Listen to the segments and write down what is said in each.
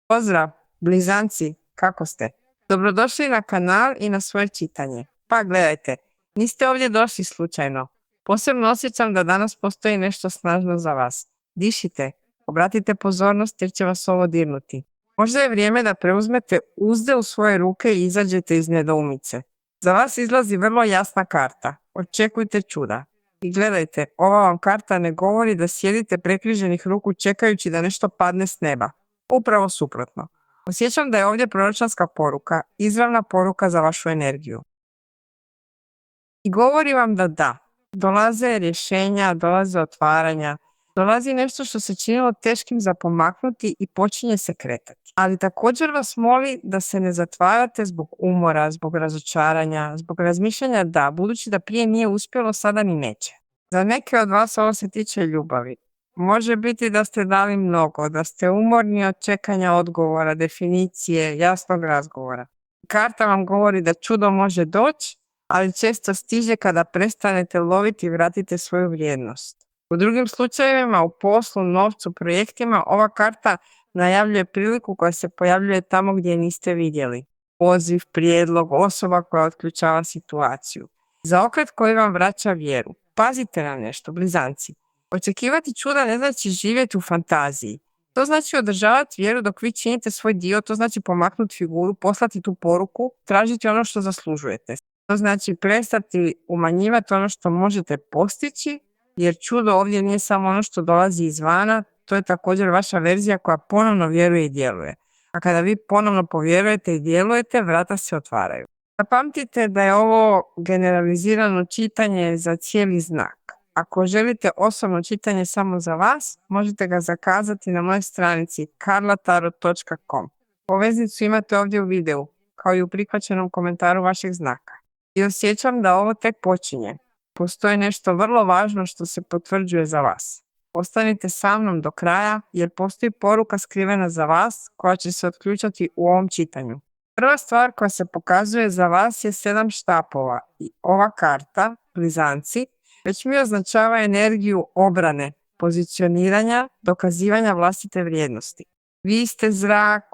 Pozdrav, blizanci, kako ste? Dobrodošli na kanal i na svoje čitanje. Pa gledajte, niste ovdje došli slučajno. Posebno osjećam da danas postoji nešto snažno za vas. Dišite, obratite pozornost jer će vas ovo dirnuti. Možda je vrijeme da preuzmete uzde u svoje ruke i izađete iz nedoumice. Za vas izlazi vrlo jasna karta. Očekujte čuda. I gledajte, ova vam karta ne govori da sjedite prekriženih ruku čekajući da nešto padne s neba. Upravo suprotno. Osjećam da je ovdje proročanska poruka, izravna poruka za vašu energiju. I govori vam da. Dolaze rješenja, dolaze otvaranja, dolazi nešto što se činilo teškim za pomaknuti i počinje se kretati. Ali također vas moli da se ne zatvarate zbog umora, zbog razočaranja, zbog razmišljanja budući da prije nije uspjelo, sada ni neće. Za neke od vas ovo se tiče ljubavi. Može biti da ste dali mnogo, da ste umorni od čekanja odgovora, definicije, jasnog razgovora. Karta vam govori da čudo može doći, ali često stiže kada prestanete loviti i vratite svoju vrijednost. U drugim slučajevima, u poslu, novcu, projektima, ova karta najavljuje priliku koja se pojavljuje tamo gdje niste vidjeli. Poziv, prijedlog, osoba koja otključava situaciju. Zaokret koji vam vraća vjeru. Pazite na nešto, blizanci. Očekivati čuda ne znači živjeti u fantaziji. To znači održavati vjeru dok vi činite svoj dio, to znači pomaknuti figuru, poslati tu poruku, tražiti ono što zaslužujete. To znači prestati umanjivati ono što možete postići, jer čudo ovdje nije samo ono što dolazi izvana, to je također vaša verzija koja ponovno vjeruje i djeluje. A kada vi ponovno povjerujete i djelujete, vrata se otvaraju. Zapamtite da je ovo generalizirano čitanje za cijeli znak. Ako želite osobno čitanje samo za vas, možete ga zakazati na mojoj stranici karlatarot.com. Poveznicu imate ovdje u videu, kao i u prihvaćenom komentaru vašeg znaka. I osjećam da ovo tek počinje. Postoji nešto vrlo važno što se potvrđuje za vas. Ostanite sa mnom do kraja jer postoji poruka skrivena za vas koja će se otključati u ovom čitanju. Prva stvar koja se pokazuje za vas je 7 štapova i ova karta, blizanci, već mi označava energiju obrane, pozicioniranja, dokazivanja vlastite vrijednosti. Vi ste zrak,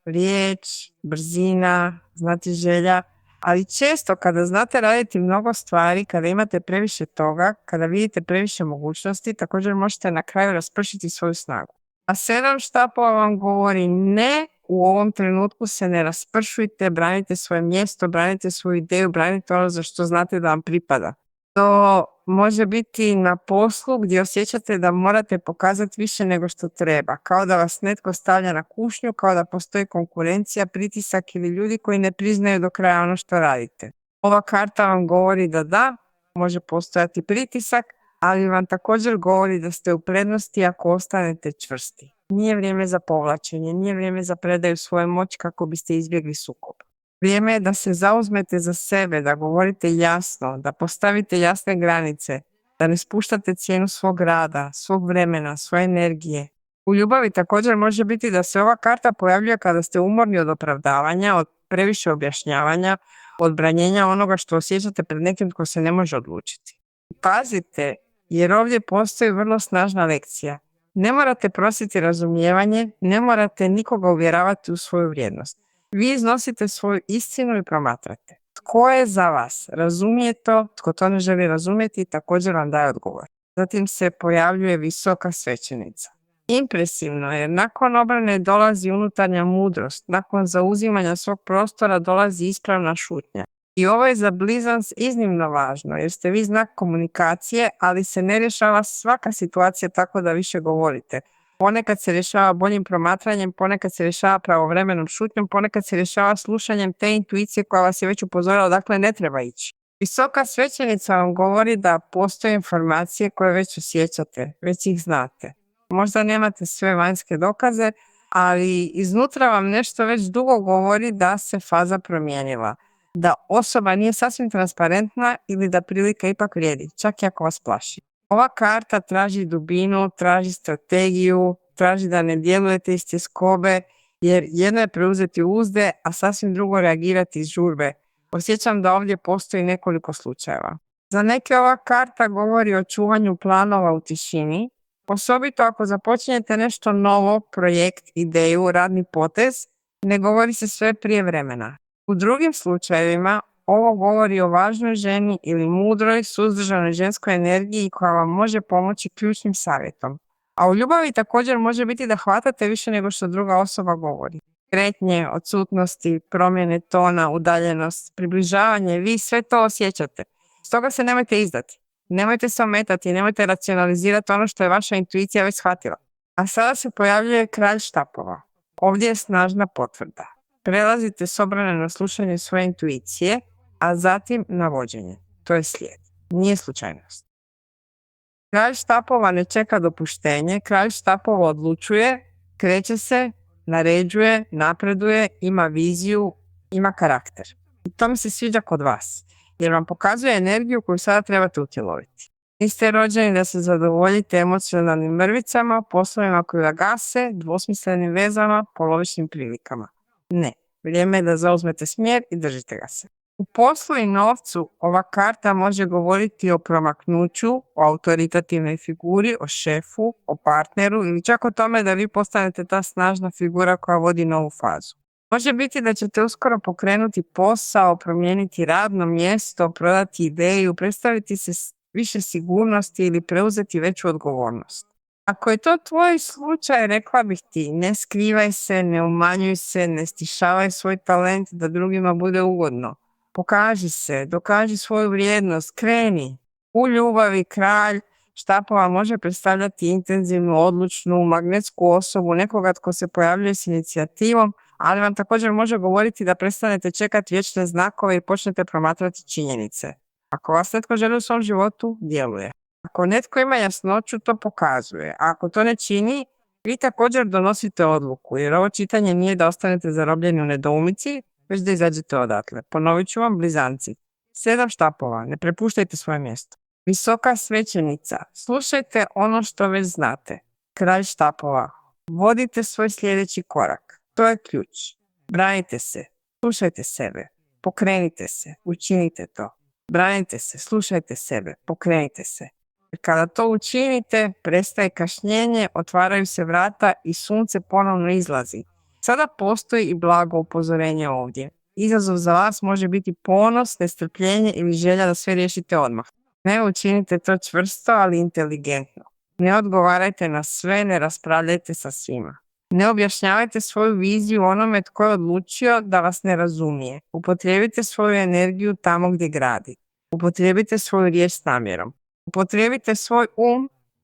riječ, brzina, znati želja, ali često kada znate raditi mnogo stvari, kada imate previše toga, kada vidite previše mogućnosti, također možete na kraju raspršiti svoju snagu. A 7 štapova vam govori ne, u ovom trenutku se ne raspršujte, branite svoje mjesto, branite svoju ideju, branite ono za što znate da vam pripada. To može biti na poslu gdje osjećate da morate pokazati više nego što treba, kao da vas netko stavlja na kušnju, kao da postoji konkurencija, pritisak ili ljudi koji ne priznaju do kraja ono što radite. Ova karta vam govori da, može postojati pritisak, ali vam također govori da ste u prednosti ako ostanete čvrsti. Nije vrijeme za povlačenje, nije vrijeme za predaju svoje moći kako biste izbjegli sukob. Vrijeme je da se zauzmete za sebe, da govorite jasno, da postavite jasne granice, da ne spuštate cijenu svog rada, svog vremena, svoje energije. U ljubavi također može biti da se ova karta pojavljuje kada ste umorni od opravdavanja, od previše objašnjavanja, od branjenja onoga što osjećate pred nekim tko se ne može odlučiti. Pazite, jer ovdje postoji vrlo snažna lekcija. Ne morate prositi razumijevanje, ne morate nikoga uvjeravati u svoju vrijednost. Vi iznosite svoju istinu i promatrate. Tko je za vas? Razumije to, tko to ne želi razumjeti, također vam daje odgovor. Zatim se pojavljuje visoka svećenica. Impresivno jer nakon obrane dolazi unutarnja mudrost, nakon zauzimanja svog prostora dolazi ispravna šutnja. I ovo je za blizanc iznimno važno jer ste vi znak komunikacije, ali se ne rješava svaka situacija tako da više govorite. Ponekad se rješava boljim promatranjem, ponekad se rješava pravovremenom šutnjom, ponekad se rješava slušanjem te intuicije koja vas je već upozorila, dakle ne treba ići. Visoka svećenica vam govori da postoje informacije koje već osjećate, već ih znate. Možda nemate sve vanjske dokaze, ali iznutra vam nešto već dugo govori da se faza promijenila. Da osoba nije sasvim transparentna ili da prilika ipak vrijedi, čak i ako vas plaši. Ova karta traži dubinu, traži strategiju, traži da ne djelujete iz tjeskobe, jer jedno je preuzeti uzde, a sasvim drugo reagirati iz žurbe. Osjećam da ovdje postoji nekoliko slučajeva. Za neke ova karta govori o čuvanju planova u tišini, Osobito ako započinjete nešto novo, projekt, ideju, radni potez, ne govori se sve prije vremena. U drugim slučajevima ovo govori o važnoj ženi ili mudroj, suzdržanoj ženskoj energiji koja vam može pomoći ključnim savjetom. A u ljubavi također može biti da hvatate više nego što druga osoba govori. Kretnje, odsutnosti, promjene tona, udaljenost, približavanje, vi sve to osjećate. Stoga se nemojte izdati. Nemojte se ometati, nemojte racionalizirati ono što je vaša intuicija već shvatila. A sada se pojavljuje kralj štapova. Ovdje je snažna potvrda. Prelazite s obrane na slušanje svoje intuicije, a zatim na vođenje. To je slijed. Nije slučajnost. Kralj štapova ne čeka dopuštenje, kralj štapova odlučuje, kreće se, naređuje, napreduje, ima viziju, ima karakter. I to mi se sviđa kod vas, jer vam pokazuje energiju koju sada trebate utjeloviti. Niste rođeni da se zadovoljite emocionalnim mrvicama, poslovima koji ga gase, dvosmislenim vezama, polovičnim prilikama. Ne, vrijeme je da zauzmete smjer i držite ga se. U poslu i novcu ova karta može govoriti o promaknuću, o autoritativnoj figuri, o šefu, o partneru ili čak o tome da vi postanete ta snažna figura koja vodi novu fazu. Može biti da ćete uskoro pokrenuti posao, promijeniti radno mjesto, prodati ideju, predstaviti se više sigurnosti ili preuzeti veću odgovornost. Ako je to tvoj slučaj, rekla bih ti, ne skrivaj se, ne umanjuj se, ne stišavaj svoj talent da drugima bude ugodno. Pokaži se, dokaži svoju vrijednost, kreni. U ljubavi kralj štapova može predstavljati intenzivnu, odlučnu, magnetsku osobu, nekoga tko se pojavljuje s inicijativom, ali vam također može govoriti da prestanete čekati vječne znakove i počnete promatrati činjenice. Ako vas netko želi u svom životu, djeluje. Ako netko ima jasnoću, to pokazuje. A ako to ne čini, vi također donosite odluku, jer ovo čitanje nije da ostanete zarobljeni u nedoumici, već da izađete odatle. Ponovit ću vam, blizanci. 7 štapova, ne prepuštajte svoje mjesto. Visoka svećenica, slušajte ono što već znate. Kralj štapova, vodite svoj sljedeći korak. To je ključ. Branite se, slušajte sebe, pokrenite se, učinite to. Branite se, slušajte sebe, pokrenite se. Jer kada to učinite, prestaje kašnjenje, otvaraju se vrata i sunce ponovno izlazi. Sada postoji i blago upozorenje ovdje. Izazov za vas može biti ponos, nestrpljenje ili želja da sve riješite odmah. Ne učinite to čvrsto, ali inteligentno. Ne odgovarajte na sve, ne raspravljajte sa svima. Ne objašnjavajte svoju viziju onome tko je odlučio da vas ne razumije. Upotrijebite svoju energiju tamo gdje gradi. Upotrijebite svoju riječ s namjerom. Upotrijebite svoj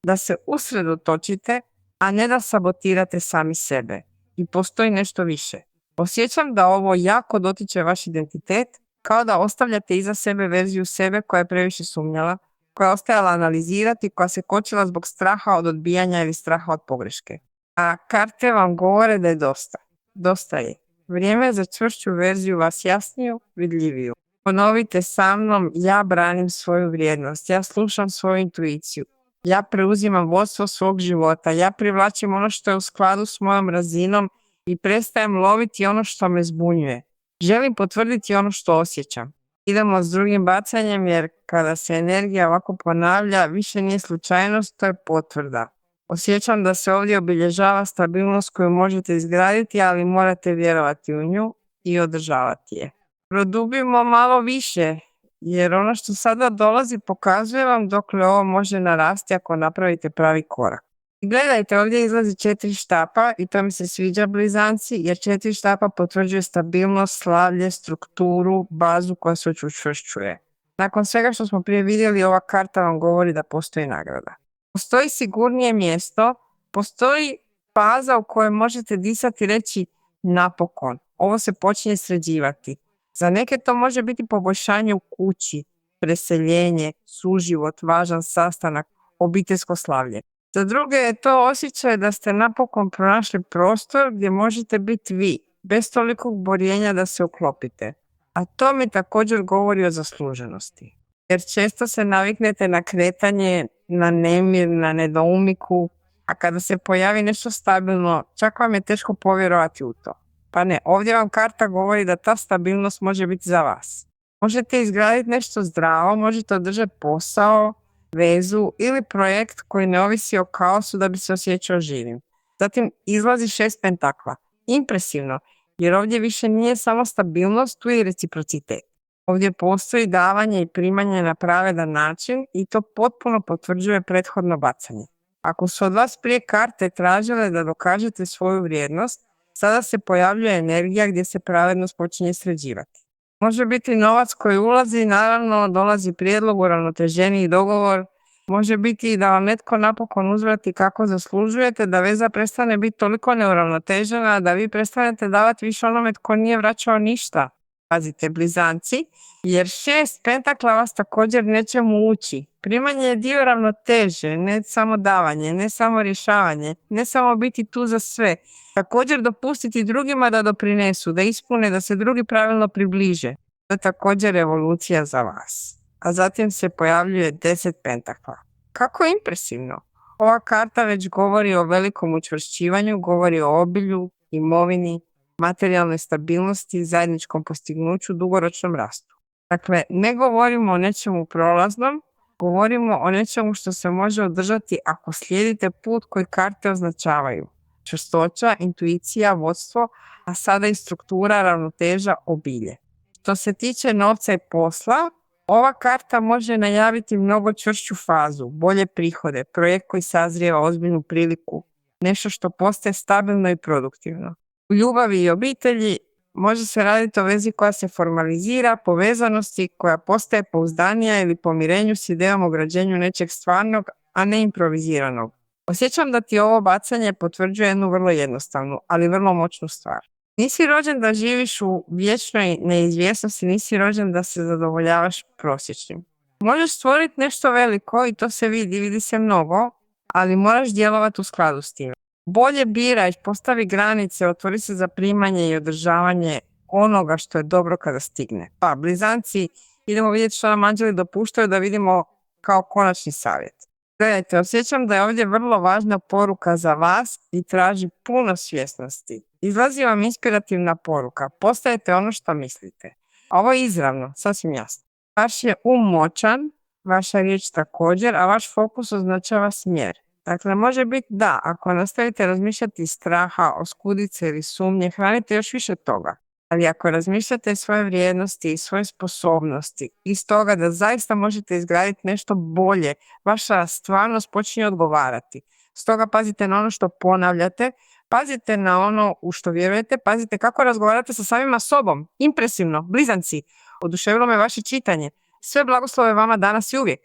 da se usredotočite, a ne da sabotirate sami sebe. I postoji nešto više. Osjećam da ovo jako dotiče vaš identitet, kao da ostavljate iza sebe verziju sebe koja je previše sumnjala, koja je ostajala analizirati, koja se kočila zbog straha od odbijanja ili straha od pogreške. A karte vam govore da je dosta. Dosta je. Vrijeme je za čvršću verziju vas jasniju, vidljiviju. Ponovite sa mnom, ja branim svoju vrijednost, ja slušam svoju intuiciju, ja preuzimam vodstvo svog života, ja privlačim ono što je u skladu s mojom razinom i prestajem loviti ono što me zbunjuje. Želim potvrditi ono što osjećam. Idemo s drugim bacanjem jer kada se energija ovako ponavlja, više nije slučajnost, to je potvrda. Osjećam da se ovdje obilježava stabilnost koju možete izgraditi, ali morate vjerovati u nju i održavati je. Produbimo malo više, jer ono što sada dolazi pokazuje vam dokle ovo može narasti ako napravite pravi korak. Gledajte, ovdje izlazi 4 štapa i to mi se sviđa, blizanci, jer 4 štapa potvrđuje stabilnost, slavlje, strukturu, bazu koja se učvršćuje. Nakon svega što smo prije vidjeli, ova karta vam govori da postoji nagrada. Postoji sigurnije mjesto, postoji faza u kojoj možete disati i reći napokon. Ovo se počinje sređivati. Za neke to može biti poboljšanje u kući, preseljenje, suživot, važan sastanak, obiteljsko slavlje. Za druge je to osjećaj da ste napokon pronašli prostor gdje možete biti vi, bez tolikog borjenja da se uklopite. A to mi također govori o zasluženosti. Jer često se naviknete na kretanje, na nemir, na nedoumiku, a kada se pojavi nešto stabilno, čak vam je teško povjerovati u to. Pa ne, ovdje vam karta govori da ta stabilnost može biti za vas. Možete izgraditi nešto zdravo, možete održati posao, vezu ili projekt koji ne ovisi o kaosu da bi se osjećao živim. Zatim izlazi 6 pentakla. Impresivno, jer ovdje više nije samo stabilnost, tu je i reciprocitet. Ovdje postoji davanje i primanje na pravedan način i to potpuno potvrđuje prethodno bacanje. Ako su od vas prije karte tražile da dokažete svoju vrijednost, sada se pojavljuje energija gdje se pravednost počinje sređivati. Može biti novac koji ulazi, naravno dolazi prijedlog, uravnoteženiji dogovor. Može biti i da vam netko napokon uzvrati kako zaslužujete, da veza prestane biti toliko neuravnotežena, da vi prestanete davati više onome tko nije vraćao ništa. Pazite, blizanci, jer 6 pentakla vas također nečemu uči. Primanje je dio ravnoteže, ne samo davanje, ne samo rješavanje, ne samo biti tu za sve. Također dopustiti drugima da doprinesu, da ispune, da se drugi pravilno približe. To je također evolucija za vas. A zatim se pojavljuje 10 pentakla. Kako impresivno! Ova karta već govori o velikom učvršćivanju, govori o obilju, imovini, materijalnoj stabilnosti, zajedničkom postignuću, dugoročnom rastu. Dakle, ne govorimo o nečemu prolaznom, govorimo o nečemu što se može održati ako slijedite put koji karte označavaju. Čvrstoća, intuicija, vodstvo, a sada i struktura, ravnoteža, obilje. Što se tiče novca i posla, ova karta može najaviti mnogo čvršću fazu, bolje prihode, projekt koji sazrijeva ozbiljnu priliku, nešto što postaje stabilno i produktivno. U ljubavi i obitelji može se raditi o vezi koja se formalizira, povezanosti koja postaje pouzdanija ili pomirenju s idejom o građenju nečeg stvarnog, a ne improviziranog. Osjećam da ti ovo bacanje potvrđuje jednu vrlo jednostavnu, ali vrlo moćnu stvar. Nisi rođen da živiš u vječnoj neizvjesnosti, nisi rođen da se zadovoljavaš prosječnim. Možeš stvoriti nešto veliko i to se vidi se mnogo, ali moraš djelovati u skladu s tim. Bolje biraj, postavi granice, otvori se za primanje i održavanje onoga što je dobro kada stigne. Pa, blizanci, idemo vidjeti što nam anđeli dopuštaju da vidimo kao konačni savjet. Gledajte, osjećam da je ovdje vrlo važna poruka za vas i traži puno svjesnosti. Izlazi vam inspirativna poruka, postajete ono što mislite. A ovo je izravno, sasvim jasno. Vaš je moćan, vaša riječ također, a vaš fokus označava smjer. Dakle, može biti da, ako nastavite razmišljati iz straha, oskudice ili sumnje, hranite još više toga. Ali ako razmišljate svoje vrijednosti i svoje sposobnosti iz toga da zaista možete izgraditi nešto bolje, vaša stvarnost počinje odgovarati. Stoga pazite na ono što ponavljate, pazite na ono u što vjerujete, pazite kako razgovarate sa samima sobom. Impresivno, blizanci, oduševilo me vaše čitanje. Sve blagoslove vama danas i uvijek.